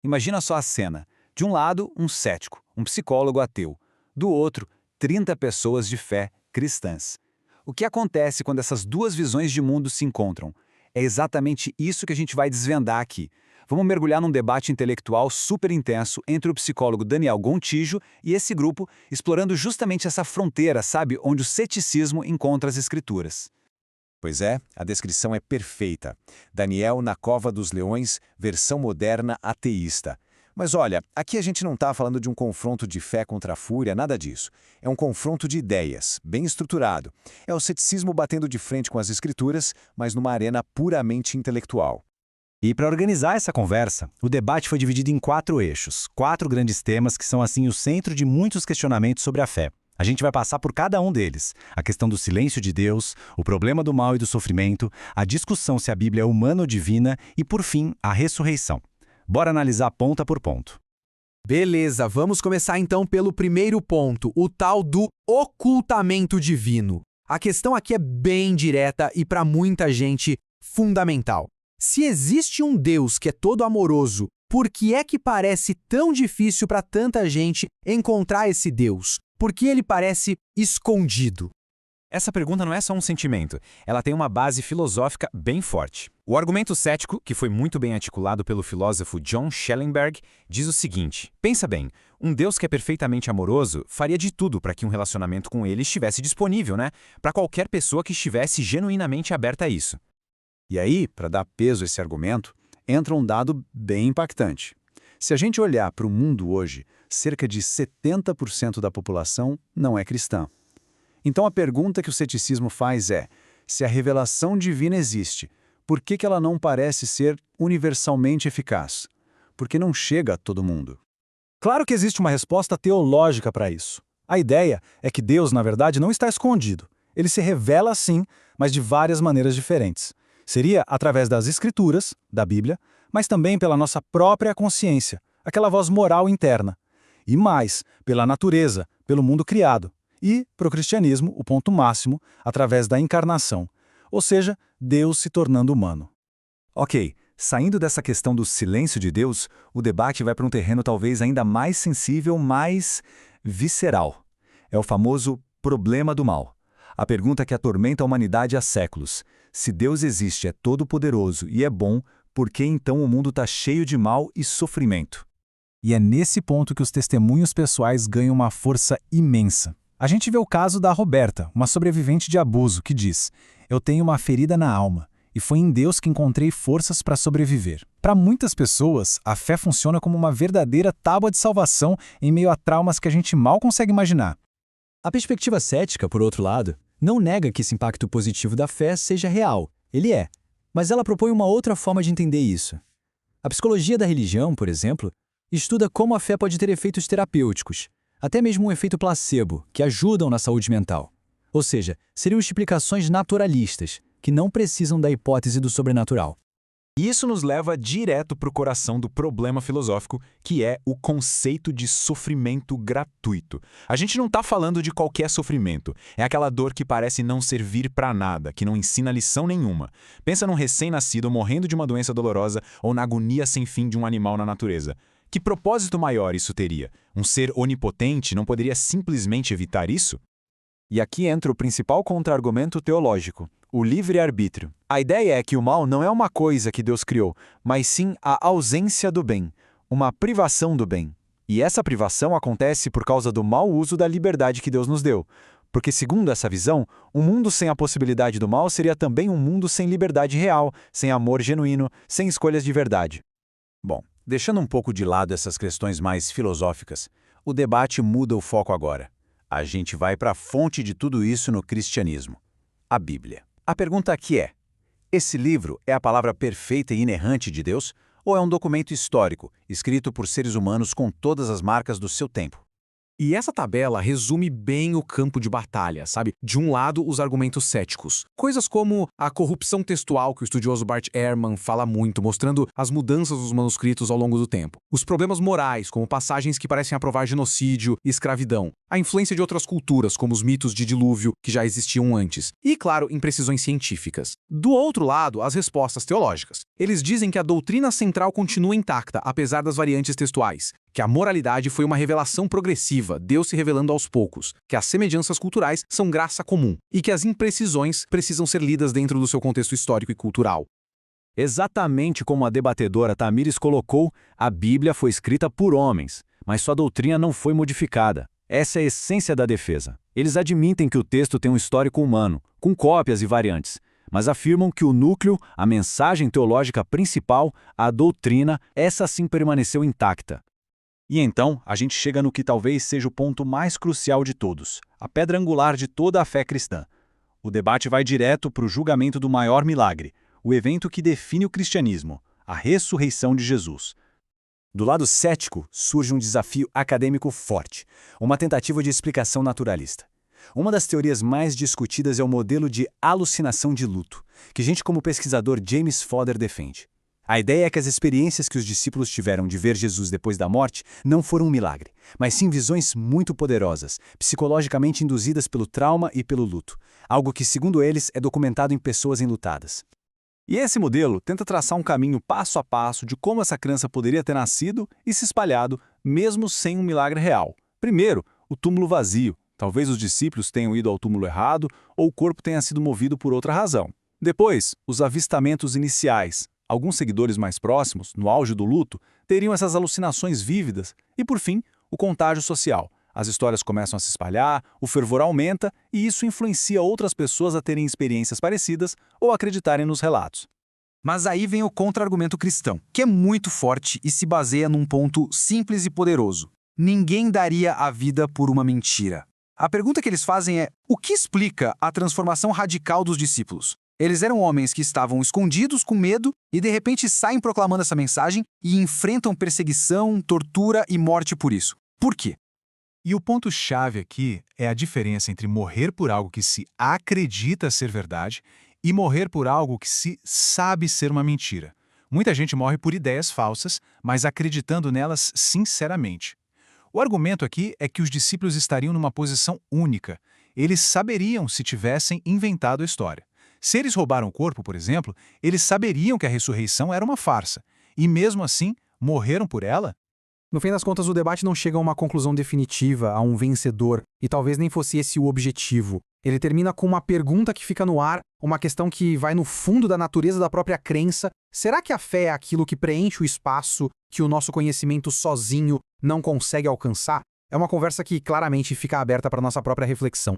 Imagina só a cena. De um lado, um cético, um psicólogo ateu. Do outro, 30 pessoas de fé cristãs. O que acontece quando essas duas visões de mundo se encontram? É exatamente isso que a gente vai desvendar aqui. Vamos mergulhar num debate intelectual super intenso entre o psicólogo Daniel Gontijo e esse grupo, explorando justamente essa fronteira, sabe, onde o ceticismo encontra as escrituras. Pois é, a descrição é perfeita. Daniel na Cova dos Leões, versão moderna ateísta. Mas olha, aqui a gente não está falando de um confronto de fé contra a fúria, nada disso. É um confronto de ideias, bem estruturado. É o ceticismo batendo de frente com as escrituras, mas numa arena puramente intelectual. E para organizar essa conversa, o debate foi dividido em 4 eixos, 4 grandes temas que são assim o centro de muitos questionamentos sobre a fé. A gente vai passar por cada um deles. A questão do silêncio de Deus, o problema do mal e do sofrimento, a discussão se a Bíblia é humana ou divina e, por fim, a ressurreição. Bora analisar ponta por ponto. Beleza, vamos começar então pelo primeiro ponto, o tal do ocultamento divino. A questão aqui é bem direta e para muita gente fundamental. Se existe um Deus que é todo amoroso, por que é que parece tão difícil para tanta gente encontrar esse Deus? Por que ele parece escondido? Essa pergunta não é só um sentimento, ela tem uma base filosófica bem forte. O argumento cético, que foi muito bem articulado pelo filósofo John Schellenberg, diz o seguinte: pensa bem, um Deus que é perfeitamente amoroso faria de tudo para que um relacionamento com ele estivesse disponível, né? Para qualquer pessoa que estivesse genuinamente aberta a isso. E aí, para dar peso a esse argumento, entra um dado bem impactante. Se a gente olhar para o mundo hoje, cerca de 70% da população não é cristã. Então a pergunta que o ceticismo faz é, se a revelação divina existe, por que ela não parece ser universalmente eficaz? Porque não chega a todo mundo. Claro que existe uma resposta teológica para isso. A ideia é que Deus, na verdade, não está escondido. Ele se revela sim, mas de várias maneiras diferentes. Seria através das Escrituras, da Bíblia, mas também pela nossa própria consciência, aquela voz moral interna. E mais, pela natureza, pelo mundo criado. E, para o cristianismo, o ponto máximo, através da encarnação. Ou seja, Deus se tornando humano. Ok, saindo dessa questão do silêncio de Deus, o debate vai para um terreno talvez ainda mais sensível, mais visceral. É o famoso problema do mal. A pergunta que atormenta a humanidade há séculos. Se Deus existe, é todo-poderoso e é bom, por que então o mundo está cheio de mal e sofrimento? E é nesse ponto que os testemunhos pessoais ganham uma força imensa. A gente vê o caso da Roberta, uma sobrevivente de abuso, que diz: "Eu tenho uma ferida na alma, e foi em Deus que encontrei forças para sobreviver." Para muitas pessoas, a fé funciona como uma verdadeira tábua de salvação em meio a traumas que a gente mal consegue imaginar. A perspectiva cética, por outro lado, não nega que esse impacto positivo da fé seja real. Ele é. Mas ela propõe uma outra forma de entender isso. A psicologia da religião, por exemplo, estuda como a fé pode ter efeitos terapêuticos, até mesmo um efeito placebo, que ajudam na saúde mental. Ou seja, seriam explicações naturalistas, que não precisam da hipótese do sobrenatural. E isso nos leva direto para o coração do problema filosófico, que é o conceito de sofrimento gratuito. A gente não está falando de qualquer sofrimento. É aquela dor que parece não servir para nada, que não ensina lição nenhuma. Pensa num recém-nascido morrendo de uma doença dolorosa ou na agonia sem fim de um animal na natureza. Que propósito maior isso teria? Um ser onipotente não poderia simplesmente evitar isso? E aqui entra o principal contra-argumento teológico, o livre-arbítrio. A ideia é que o mal não é uma coisa que Deus criou, mas sim a ausência do bem, uma privação do bem. E essa privação acontece por causa do mau uso da liberdade que Deus nos deu. Porque, segundo essa visão, um mundo sem a possibilidade do mal seria também um mundo sem liberdade real, sem amor genuíno, sem escolhas de verdade. Bom, deixando um pouco de lado essas questões mais filosóficas, o debate muda o foco agora. A gente vai para a fonte de tudo isso no cristianismo, a Bíblia. A pergunta aqui é: esse livro é a palavra perfeita e inerrante de Deus ou é um documento histórico, escrito por seres humanos com todas as marcas do seu tempo? E essa tabela resume bem o campo de batalha, sabe? De um lado, os argumentos céticos. Coisas como a corrupção textual que o estudioso Bart Ehrman fala muito, mostrando as mudanças dos manuscritos ao longo do tempo. Os problemas morais, como passagens que parecem aprovar genocídio e escravidão. a influência de outras culturas, como os mitos de dilúvio que já existiam antes, e, claro, imprecisões científicas. Do outro lado, as respostas teológicas. Eles dizem que a doutrina central continua intacta, apesar das variantes textuais, que a moralidade foi uma revelação progressiva, Deus se revelando aos poucos, que as semelhanças culturais são graça comum, e que as imprecisões precisam ser lidas dentro do seu contexto histórico e cultural. Exatamente como a debatedora Tamires colocou, a Bíblia foi escrita por homens, mas sua doutrina não foi modificada. Essa é a essência da defesa. Eles admitem que o texto tem um histórico humano, com cópias e variantes, mas afirmam que o núcleo, a mensagem teológica principal, a doutrina, essa sim permaneceu intacta. E então, a gente chega no que talvez seja o ponto mais crucial de todos, a pedra angular de toda a fé cristã. O debate vai direto para o julgamento do maior milagre, o evento que define o cristianismo, a ressurreição de Jesus. Do lado cético, surge um desafio acadêmico forte, uma tentativa de explicação naturalista. Uma das teorias mais discutidas é o modelo de alucinação de luto, que gente como o pesquisador James Fodder defende. A ideia é que as experiências que os discípulos tiveram de ver Jesus depois da morte não foram um milagre, mas sim visões muito poderosas, psicologicamente induzidas pelo trauma e pelo luto, algo que, segundo eles, é documentado em pessoas enlutadas. E esse modelo tenta traçar um caminho passo a passo de como essa crença poderia ter nascido e se espalhado, mesmo sem um milagre real. Primeiro, o túmulo vazio. Talvez os discípulos tenham ido ao túmulo errado ou o corpo tenha sido movido por outra razão. Depois, os avistamentos iniciais. Alguns seguidores mais próximos, no auge do luto, teriam essas alucinações vívidas. E, por fim, o contágio social. As histórias começam a se espalhar, o fervor aumenta e isso influencia outras pessoas a terem experiências parecidas ou acreditarem nos relatos. Mas aí vem o contra-argumento cristão, que é muito forte e se baseia num ponto simples e poderoso. Ninguém daria a vida por uma mentira. A pergunta que eles fazem é: o que explica a transformação radical dos discípulos? Eles eram homens que estavam escondidos com medo e de repente saem proclamando essa mensagem e enfrentam perseguição, tortura e morte por isso. Por quê? E o ponto-chave aqui é a diferença entre morrer por algo que se acredita ser verdade e morrer por algo que se sabe ser uma mentira. Muita gente morre por ideias falsas, mas acreditando nelas sinceramente. O argumento aqui é que os discípulos estariam numa posição única. Eles saberiam se tivessem inventado a história. Se eles roubaram o corpo, por exemplo, eles saberiam que a ressurreição era uma farsa. E mesmo assim, morreram por ela? No fim das contas, o debate não chega a uma conclusão definitiva, a um vencedor, e talvez nem fosse esse o objetivo. Ele termina com uma pergunta que fica no ar, uma questão que vai no fundo da natureza da própria crença. Será que a fé é aquilo que preenche o espaço que o nosso conhecimento sozinho não consegue alcançar? É uma conversa que claramente fica aberta para nossa própria reflexão.